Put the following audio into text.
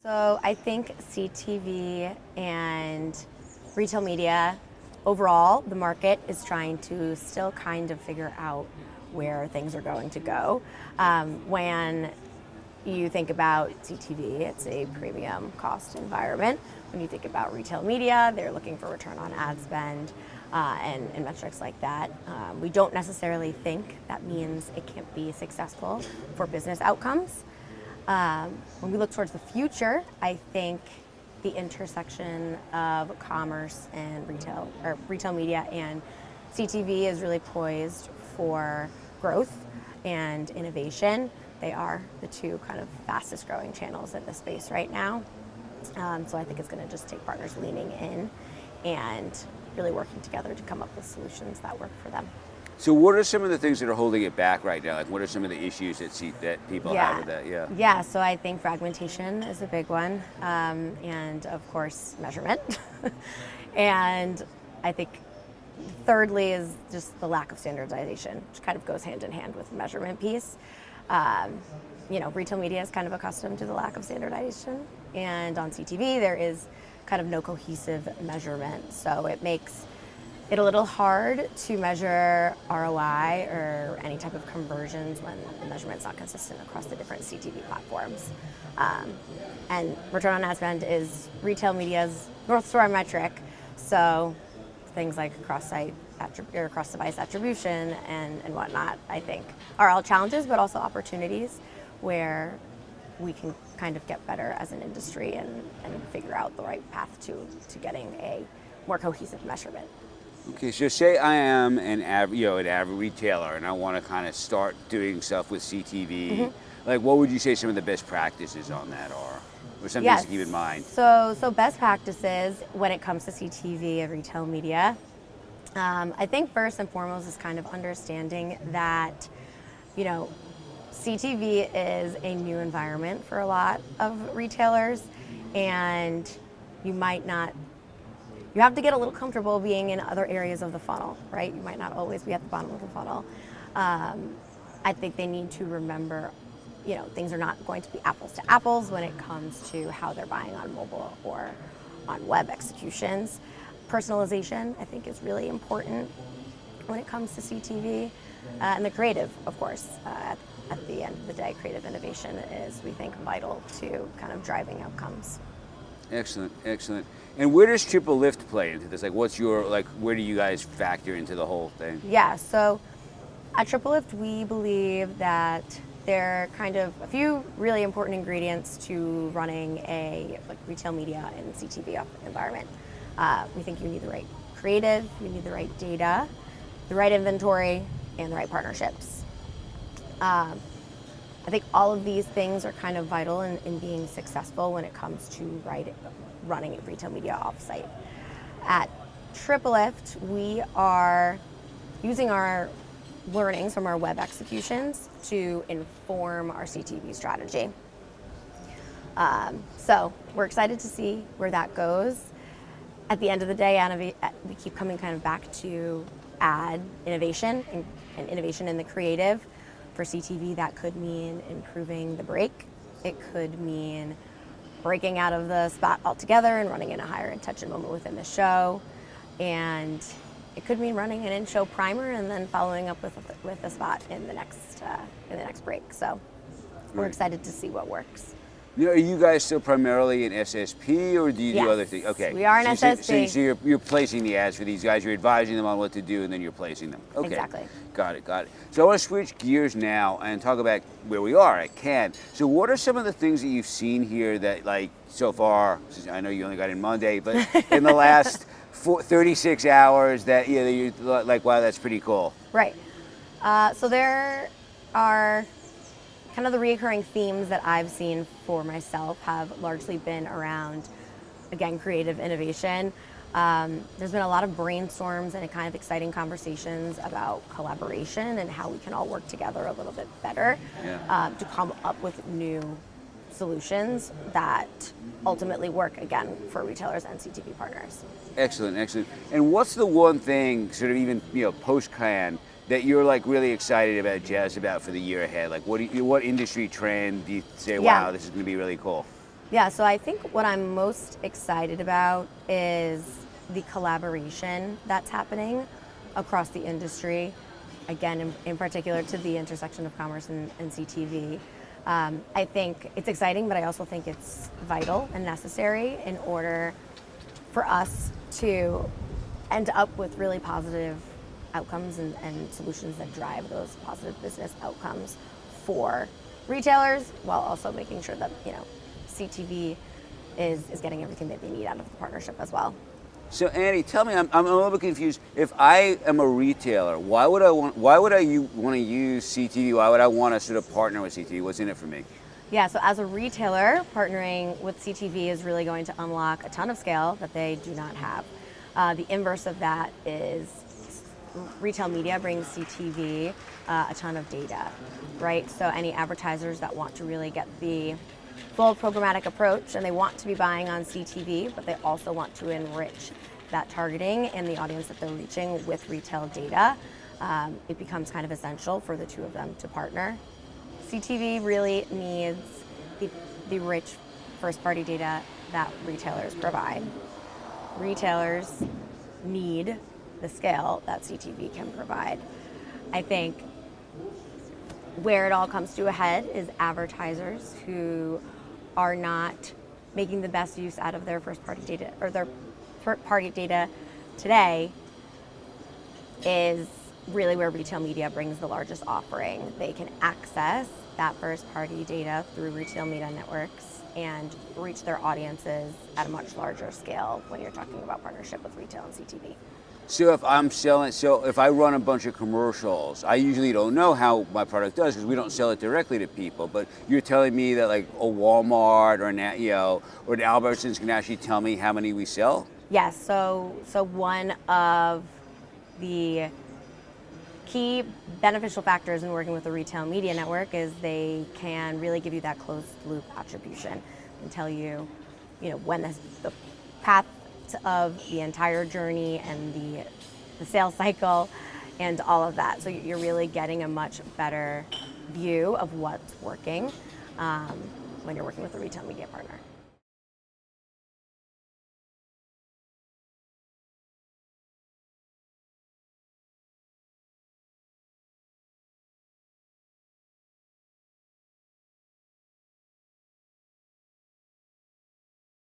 So I think CTV and retail media, overall, the market is trying to still kind of figure out where things are going to go. When you think about CTV, it's a premium cost environment. When you think about retail media, they're looking for return on ad spend and metrics like that. We don't necessarily think that means it can't be successful for business outcomes. When we look towards the future, I think the intersection of commerce and retail media and CTV is really poised for growth and innovation. They are the two kind of fastest growing channels in the space right now. So I think it's going to just take partners leaning in and really working together to come up with solutions that work for them. So what are some of the things that are holding it back right now? Like what are some of the issues that people have with that? Yeah, so I think fragmentation is a big one. And of course, measurement. And I think thirdly is just the lack of standardization, which kind of goes hand in hand with the measurement piece. Retail media is kind of accustomed to the lack of standardization. And on CTV, there is kind of no cohesive measurement. So it makes it a little hard to measure ROI or any type of conversions when the measurement's not consistent across the different CTV platforms. And return on ad spend is retail media's North Star metric. So things like cross-site or cross-device attribution and whatnot, I think, are all challenges, but also opportunities where we can kind of get better as an industry and figure out the right path to getting a more cohesive measurement. Okay, so say I am an average retailer and I want to kind of start doing stuff with CTV. Mm-hmm. Like, what would you say some of the best practices on that are, or some things to keep in mind? So best practices when it comes to CTV and retail media, I think first and foremost is kind of understanding that, CTV is a new environment for a lot of retailers, and you have to get a little comfortable being in other areas of the funnel, right? You might not always be at the bottom of the funnel. I think they need to remember, things are not going to be apples to apples when it comes to how they're buying on mobile or on web executions. Personalization, I think, is really important when it comes to CTV. And the creative, of course, at the end of the day, creative innovation is, we think, vital to kind of driving outcomes. Excellent. And where does TripleLift play into this? Like, where do you guys factor into the whole thing? Yeah, so at TripleLift, we believe that there are kind of a few really important ingredients to running a retail media and CTV environment. We think you need the right creative, you need the right data, the right inventory, and the right partnerships. I think all of these things are kind of vital in being successful when it comes to running a retail media offsite. At TripleLift, we are using our learnings from our web executions to inform our CTV strategy. So we're excited to see where that goes. At the end of the day, we keep coming kind of back to ad innovation and innovation in the creative. For CTV, that could mean improving the break. It could mean breaking out of the spot altogether and running in a higher intention moment within the show. And it could mean running an in-show primer and then following up with a spot in the next break. So we're excited to see what works. Are you guys still primarily an SSP, or do you do other things? Okay, we are an SSP. So you're placing the ads for these guys, you're advising them on what to do, and then you're placing them. Okay. Exactly. Got it. So I want to switch gears now and talk about where we are at Cannes. So what are some of the things that you've seen here that, like, so far, I know you only got in Monday, but in the last 36 hours that you're like, wow, that's pretty cool. Right. So there are kind of the recurring themes that I've seen for myself have largely been around, again, creative innovation. There's been a lot of brainstorms and kind of exciting conversations about collaboration and how we can all work together a little bit better to come up with new solutions that ultimately work, again, for retailers and CTV partners. Excellent. And what's the one thing, sort of even post-Cannes, that you're like really excited about, jazzed about for the year ahead? Like what industry trend do you say, wow, this is going to be really cool? Yeah, so I think what I'm most excited about is the collaboration that's happening across the industry. Again, in particular to the intersection of commerce and CTV. I think it's exciting, but I also think it's vital and necessary in order for us to end up with really positive outcomes and solutions that drive those positive business outcomes for retailers, while also making sure that CTV is getting everything that they need out of the partnership as well. So Andy, tell me, I'm a little bit confused. If I am a retailer, why would I want to use CTV? Why would I want to sort of partner with CTV? What's in it for me? Yeah, so as a retailer, partnering with CTV is really going to unlock a ton of scale that they do not have. The inverse of that is retail media brings CTV a ton of data, right? So any advertisers that want to really get the full programmatic approach and they want to be buying on CTV, but they also want to enrich that targeting and the audience that they're reaching with retail data, it becomes kind of essential for the two of them to partner. CTV really needs the rich first-party data that retailers provide. Retailers need the scale that CTV can provide. I think where it all comes to a head is advertisers who are not making the best use out of their first-party data, or their first-party data today is really where retail media brings the largest offering. They can access that first-party data through retail media networks and reach their audiences at a much larger scale when you're talking about partnership with retail and CTV. So if I run a bunch of commercials, I usually don't know how my product does because we don't sell it directly to people. But you're telling me that like a Walmart or or an Albertsons can actually tell me how many we sell? Yes. So one of the key beneficial factors in working with a retail media network is they can really give you that closed loop attribution and tell you, when the path of the entire journey and the sales cycle and all of that. So you're really getting a much better view of what's working when you're working with a retail media partner.